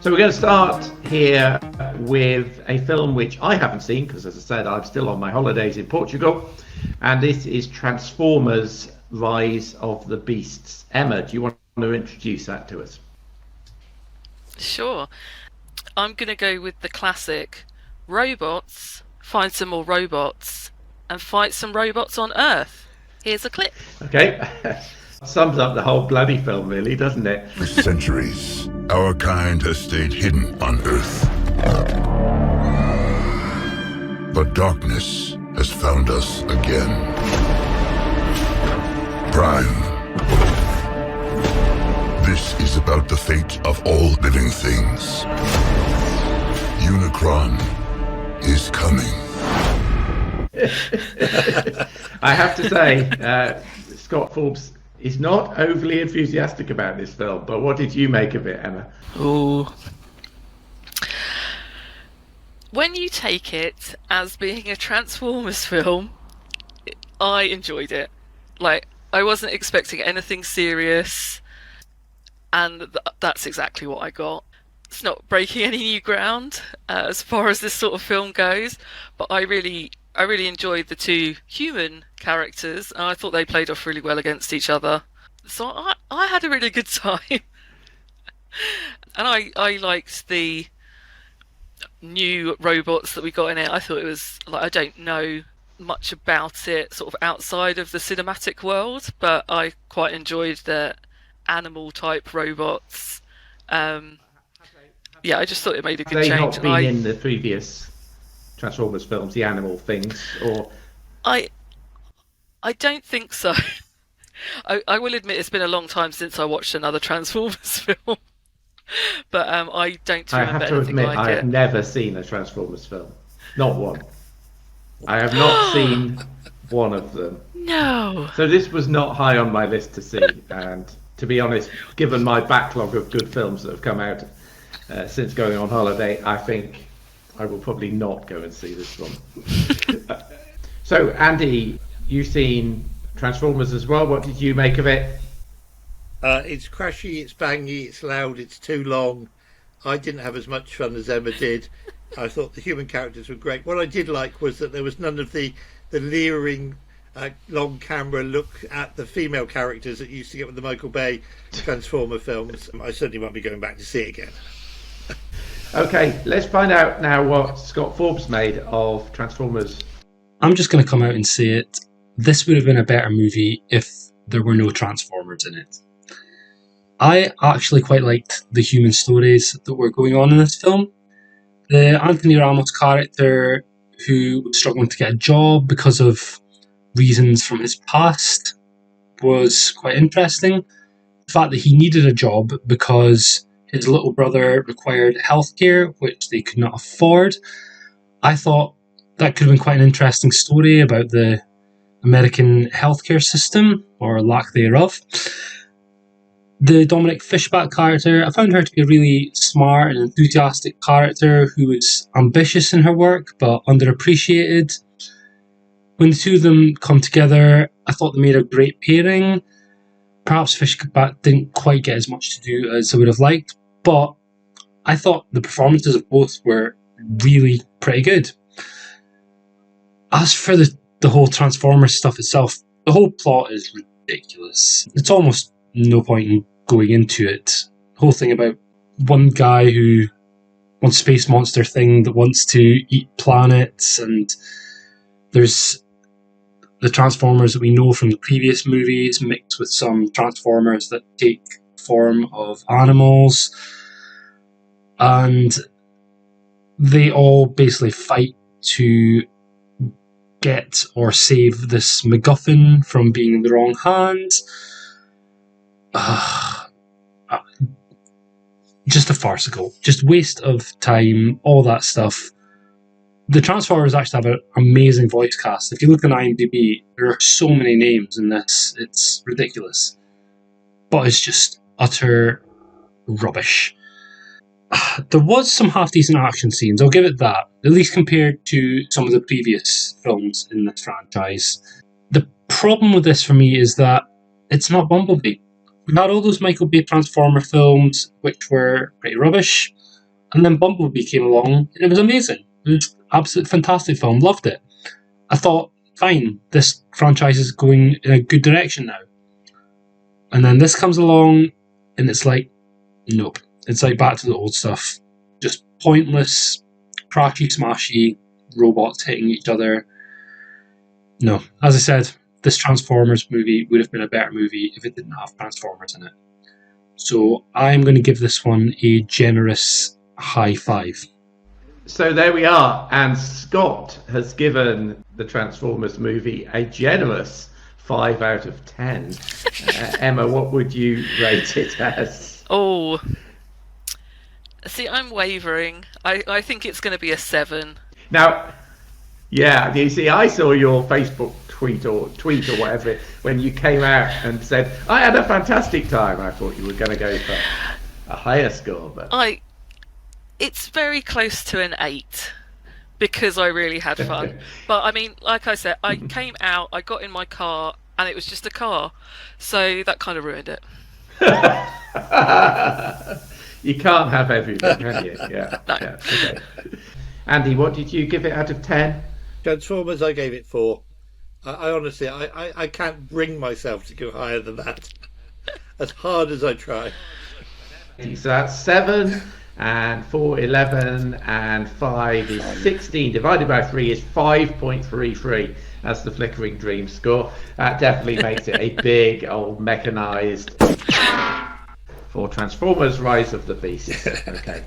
So we're going to start here with a film which I haven't seen because, as I said, I'm still on my holidays in Portugal, and this is Transformers: Rise of the Beasts. Emma, do you want to introduce that to us? Sure. I'm going to go with the classic robots, find some more robots, and fight some robots on Earth. Here's a clip. Okay. Sums up the whole bloody film, really, doesn't it? For centuries, our kind has stayed hidden on Earth. But darkness has found us again. Prime. This is about the fate of all living things. Unicron is coming. I have to say, Scott Forbes is not overly enthusiastic about this film, but what did you make of it, Emma? Ooh. When you take it as being a Transformers film, I enjoyed it. Like, I wasn't expecting anything serious, and that's exactly what I got. It's not breaking any new ground as far as this sort of film goes, but I really enjoyed the two human characters, and I thought they played off really well against each other. So I had a really good time. And I liked the new robots that we got in it. I thought it was, like, I don't know much about it sort of outside of the cinematic world, but I quite enjoyed the animal type robots. Yeah, I just thought it made a good change. Have they not been in the previous Transformers films, the animal things, or? I don't think so. I will admit it's been a long time since I watched another Transformers film, but I don't remember anything like it. I have to admit, I have never seen a Transformers film, not one. I have not seen one of them. No. So this was not high on my list to see, and to be honest, given my backlog of good films that have come out since going on holiday, I think I will probably not go and see this one. So, Andy, you've seen Transformers as well. What did you make of it? It's crashy, it's bangy, it's loud, it's too long. I didn't have as much fun as Emma did. I thought the human characters were great. What I did like was that there was none of the leering long camera look at the female characters that you used to get with the Michael Bay Transformer films. I certainly won't be going back to see it again. Okay, let's find out now what Scott Forbes made of Transformers. I'm just going to come out and say it. This would have been a better movie if there were no Transformers in it. I actually quite liked the human stories that were going on in this film. The Anthony Ramos character, who was struggling to get a job because of reasons from his past, was quite interesting. The fact that he needed a job because his little brother required healthcare, which they could not afford. I thought that could have been quite an interesting story about the American healthcare system, or lack thereof. The Dominic Fishback character, I found her to be a really smart and enthusiastic character who was ambitious in her work, but underappreciated. When the two of them come together, I thought they made a great pairing. Perhaps Fishback didn't quite get as much to do as I would have liked, but I thought the performances of both were really pretty good. As for the whole Transformers stuff itself, the whole plot is ridiculous. It's almost no point in going into it. The whole thing about one guy who wants space monster thing that wants to eat planets, and there's the Transformers that we know from the previous movies mixed with some Transformers that take form of animals, and they all basically fight to get or save this MacGuffin from being in the wrong hands. Just a farcical, just waste of time, all that stuff. The Transformers actually have an amazing voice cast. If you look on IMDb, there are so many names in this, it's ridiculous. But it's just utter rubbish. There was some half-decent action scenes, I'll give it that, at least compared to some of the previous films in this franchise. The problem with this for me is that it's not Bumblebee. We had all those Michael Bay Transformer films, which were pretty rubbish. And then Bumblebee came along, and it was amazing. It was an absolute fantastic film. Loved it. I thought, fine, this franchise is going in a good direction now. And then this comes along, and it's like, nope. It's like back to the old stuff. Just pointless, crashy, smashy, robots hitting each other. No. As I said, this Transformers movie would have been a better movie if it didn't have Transformers in it. So I'm going to give this one a generous high 5. So there we are, and Scott has given the Transformers movie a generous 5 out of 10. Emma, what would you rate it as? Oh, see, I'm wavering. I think it's going to be a 7. Now, yeah, you see, I saw your Facebook tweet or whatever when you came out and said, I had a fantastic time. I thought you were going to go for a higher score, but it's very close to an 8 because I really had fun. But I mean, like I said, I came out, I got in my car, and it was just a car, so that kind of ruined it. You can't have everything, can you? Yeah. No. Yeah. Okay. Andy, what did you give it out of 10? Transformers, I gave it 4. I honestly, I can't bring myself to go higher than that. As hard as I try. So that's 7, and 4, 11, and 5 is 16. Divided by 3 is 5.33. That's the Flickering Dreams score. That definitely makes it a big old mechanised for Transformers Rise of the Beasts. Okay.